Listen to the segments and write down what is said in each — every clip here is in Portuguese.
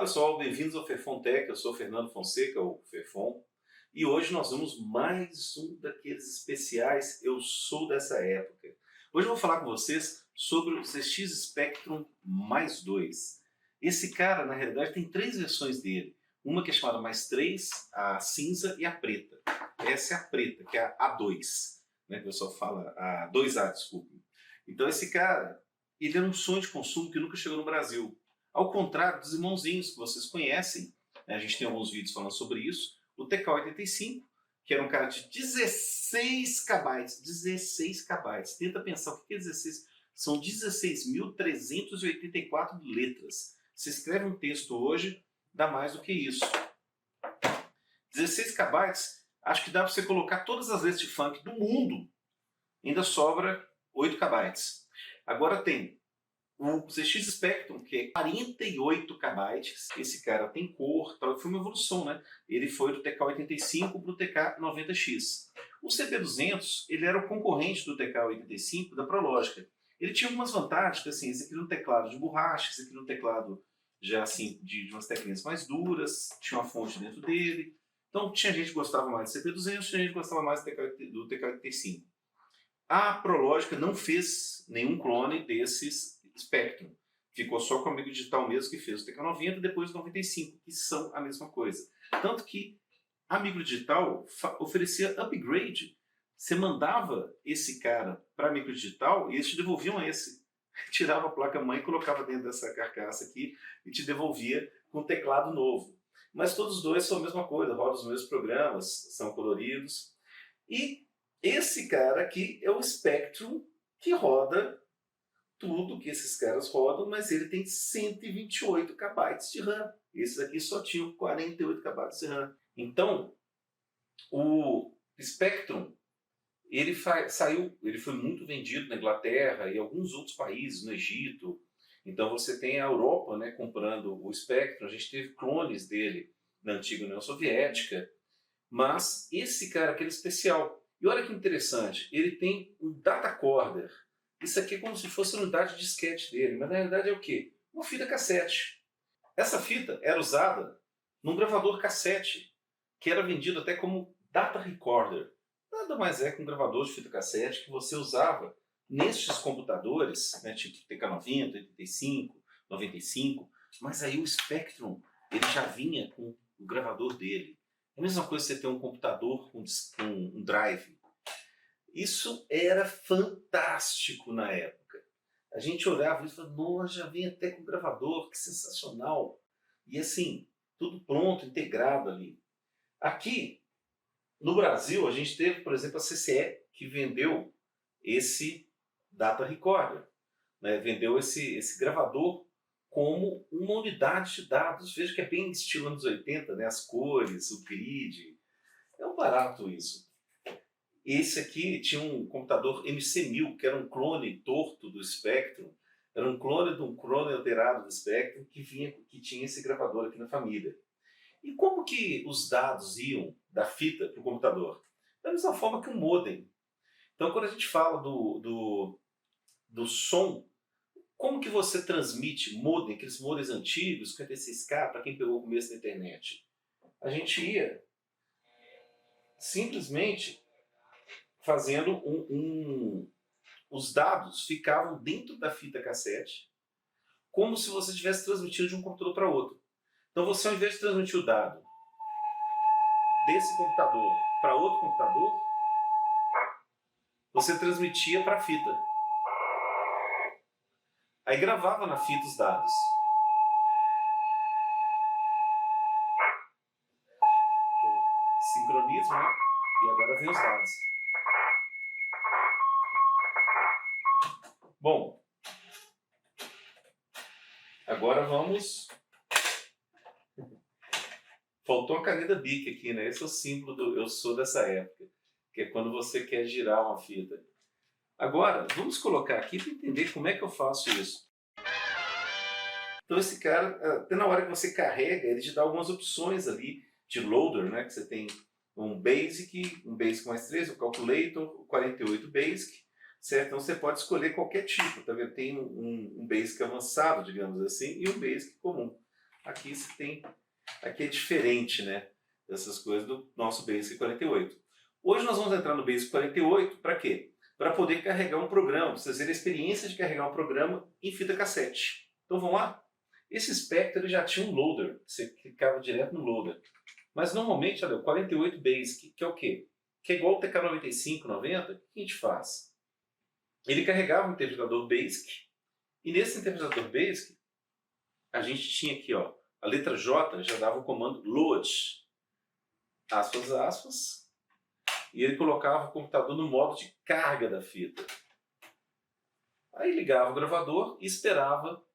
pessoal, bem-vindos ao Ferfon Tech. Eu sou o Fernando Fonseca, o Ferfon, e hoje nós vamos mais um daqueles especiais Eu Sou Dessa Época. Hoje eu vou falar com vocês sobre o ZX Spectrum mais 2. Esse cara, na realidade, tem três versões dele. Uma que é chamada mais 3, a cinza e a preta. Essa é a preta, que é a A2, né, que o pessoal fala, a 2A, desculpe. Então esse cara, ele era um sonho de consumo que nunca chegou no Brasil. Ao contrário dos irmãozinhos que vocês conhecem, né, a gente tem alguns vídeos falando sobre isso, o TK-85, que era um cara de 16 KB, 16 KB. Tenta pensar o que é 16? São 16.384 letras. Se escreve um texto hoje, dá mais do que isso. 16 KB, acho que dá para você colocar todas as letras de funk do mundo. Ainda sobra 8 KB. Agora tem o ZX Spectrum, que é 48 KB. Esse cara tem cor, foi uma evolução, né? Ele foi do TK-85 para o TK-90X. O CP200, ele era o concorrente do TK-85 da Prologica. Ele tinha algumas vantagens, assim, esse aqui era um teclado de borracha, esse aqui era um teclado já assim, de umas teclinhas mais duras, tinha uma fonte dentro dele. Então tinha gente que gostava mais do CP200, tinha gente que gostava mais do TK-85. A Prologica não fez nenhum clone desses Spectrum. Ficou só com a Amigo Digital mesmo, que fez o TK-90 e depois o 95, que são a mesma coisa. Tanto que a Amigo Digital oferecia upgrade. Você mandava esse cara para a Amigo Digital e eles te devolviam esse. Tirava a placa-mãe e colocava dentro dessa carcaça aqui e te devolvia com um teclado novo. Mas todos os dois são a mesma coisa, rodam os mesmos programas, são coloridos. E esse cara aqui é o Spectrum, que roda tudo que esses caras rodam, mas ele tem 128 KB de RAM. Esses aqui só tinham 48 KB de RAM. Então, o Spectrum, ele foi muito vendido na Inglaterra e alguns outros países, no Egito. Então você tem a Europa, né, comprando o Spectrum. A gente teve clones dele na antiga União Soviética. Mas esse cara aqui é especial. E olha que interessante, ele tem um datacorder. Isso aqui é como se fosse a unidade de disquete dele, mas na realidade é o quê? Uma fita cassete. Essa fita era usada num gravador cassete, que era vendido até como data recorder. Nada mais é que um gravador de fita cassete que você usava nestes computadores, né, tipo TK-90, 85, 95, mas aí o Spectrum ele já vinha com o gravador dele. É a mesma coisa que você ter um computador com um drive. Isso era fantástico na época. A gente olhava e falava, nossa, já vem até com gravador, que sensacional. E assim, tudo pronto, integrado ali. Aqui, no Brasil, a gente teve, por exemplo, a CCE, que vendeu esse data recorder, né? Vendeu esse gravador como uma unidade de dados. Veja que é bem estilo anos 80, né? As cores, o grid. É um barato isso. Esse aqui tinha um computador MC1000, que era um clone torto do Spectrum. Era um clone de um clone alterado do Spectrum que tinha esse gravador aqui na família. E como que os dados iam da fita para o computador? Da mesma forma que um modem. Então, quando a gente fala do som, como que você transmite modem, aqueles modems antigos, 56K, para quem pegou o começo da internet? A gente ia simplesmente fazendo os dados ficavam dentro da fita cassete, como se você estivesse transmitindo de um computador para outro. Então você, ao invés de transmitir o dado desse computador para outro computador, você transmitia para a fita. Aí gravava na fita os dados. Sincronismo, né? E agora vem os dados. Bom, agora vamos... Faltou a caneta Bic aqui, né? Esse é o símbolo do Eu Sou Dessa Época, que é quando você quer girar uma fita. Agora, vamos colocar aqui para entender como é que eu faço isso. Então esse cara, até na hora que você carrega, ele te dá algumas opções ali de loader, né? Que você tem um Basic mais 3, o Calculator, o 48 Basic, certo? Então você pode escolher qualquer tipo, tá vendo? Tem um Basic avançado, digamos assim, e um Basic comum. Aqui você tem, aqui é diferente, né, dessas coisas do nosso Basic 48. Hoje nós vamos entrar no Basic 48 para quê? Para poder carregar um programa, para vocês terem a experiência de carregar um programa em fita cassete. Então vamos lá? Esse Spectre ele já tinha um loader, você clicava direto no loader. Mas normalmente, olha, o 48 Basic, que é o quê? Que é igual o TK95, 90, o que a gente faz? Ele carregava um interpretador Basic, e nesse interpretador Basic, a gente tinha aqui, ó, a letra J já dava o comando load, aspas, aspas, e ele colocava o computador no modo de carga da fita. Aí ligava o gravador e esperava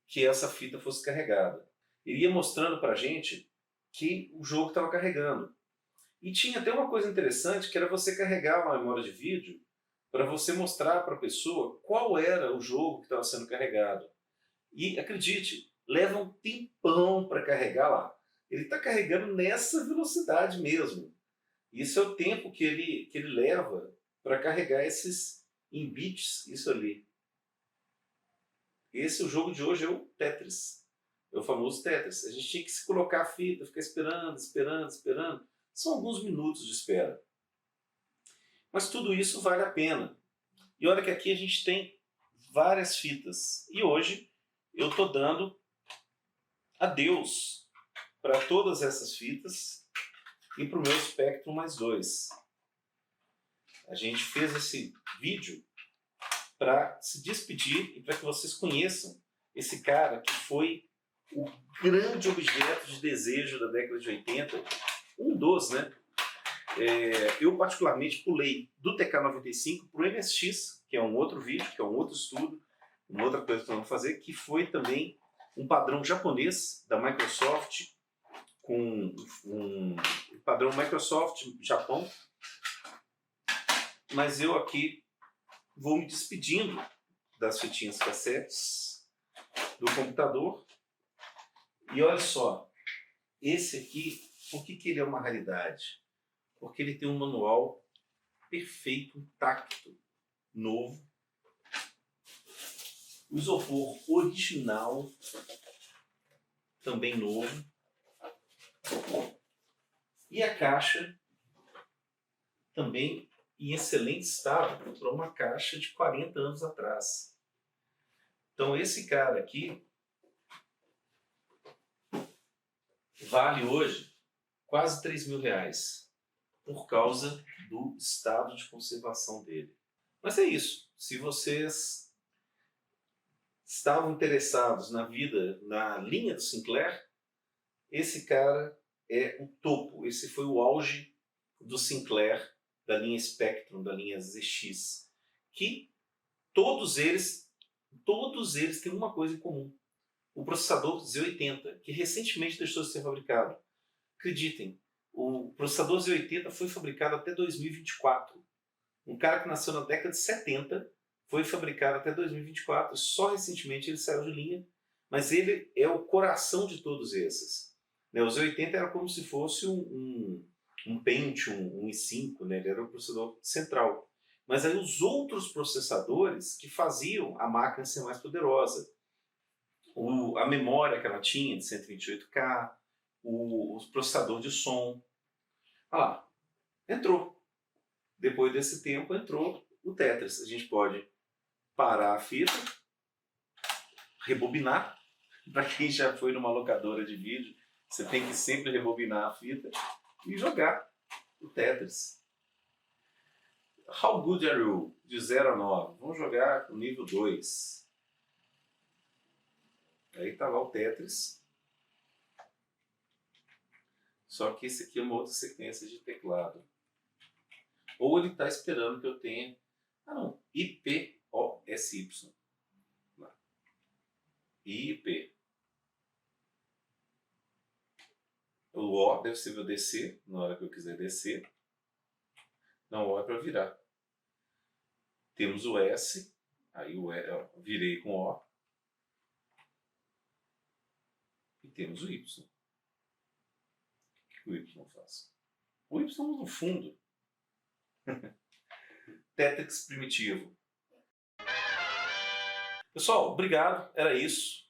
que essa fita fosse carregada. Ele ia mostrando para a gente que o jogo estava carregando. E tinha até uma coisa interessante, que era você carregar uma memória de vídeo para você mostrar para a pessoa qual era o jogo que estava sendo carregado. E acredite, leva um tempão para carregar lá. Ele está carregando nessa velocidade mesmo. Isso é o tempo que ele leva para carregar esses em bits, isso ali. Esse, o jogo de hoje é o Tetris. É o famoso Tetris. A gente tinha que se colocar a fita, ficar esperando, esperando, esperando. São alguns minutos de espera. Mas tudo isso vale a pena. E olha que aqui a gente tem várias fitas. E hoje eu estou dando adeus para todas essas fitas e para o meu Spectrum mais 2. A gente fez esse vídeo para se despedir e para que vocês conheçam esse cara que foi o grande objeto de desejo da década de 80, um dos, né? Eu particularmente pulei do TK95 para o MSX, que é um outro vídeo, que é um outro estudo, uma outra coisa que nós vamos fazer, que foi também um padrão japonês da Microsoft, com um padrão Microsoft Japão. Mas eu aqui vou me despedindo das fitinhas cassetes, do computador. E olha só, esse aqui, por que ele é uma raridade? Porque ele tem um manual perfeito, intacto, novo. O isopor original, também novo. E a caixa também em excelente estado para uma caixa de 40 anos atrás. Então esse cara aqui vale hoje quase R$3.000 por causa do estado de conservação dele. Mas é isso. Se vocês estavam interessados na vida, na linha do Sinclair, esse cara é o topo. Esse foi o auge do Sinclair, da linha Spectrum, da linha ZX, que todos eles têm uma coisa em comum. O processador Z80, que recentemente deixou de ser fabricado. Acreditem, o processador Z80 foi fabricado até 2024. Um cara que nasceu na década de 70 foi fabricado até 2024, só recentemente ele saiu de linha, mas ele é o coração de todos esses. O Z80 era como se fosse um Pentium, um i5, né? Ele era o processador central. Mas aí os outros processadores que faziam a máquina ser mais poderosa, a memória que ela tinha de 128K, o processador de som. Olha lá, entrou. Depois desse tempo entrou o Tetris. A gente pode parar a fita, rebobinar. Para quem já foi numa locadora de vídeo, você tem que sempre rebobinar a fita e jogar o Tetris. How good are you? De 0 a 9. Vamos jogar o nível 2. Aí está lá o Tetris. Só que esse aqui é uma outra sequência de teclado. Ou ele está esperando que eu tenha... Ah não, IPOSY. IP. O O deve ser meu descer, na hora que eu quiser descer. Não, O é para virar. Temos o S, aí o E, ó, virei com O. E temos o Y. O que o Y faz? O Y no fundo. Tetris primitivo. Pessoal, obrigado. Era isso.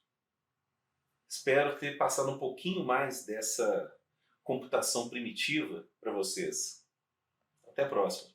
Espero ter passado um pouquinho mais dessa computação primitiva para vocês. Até a próxima.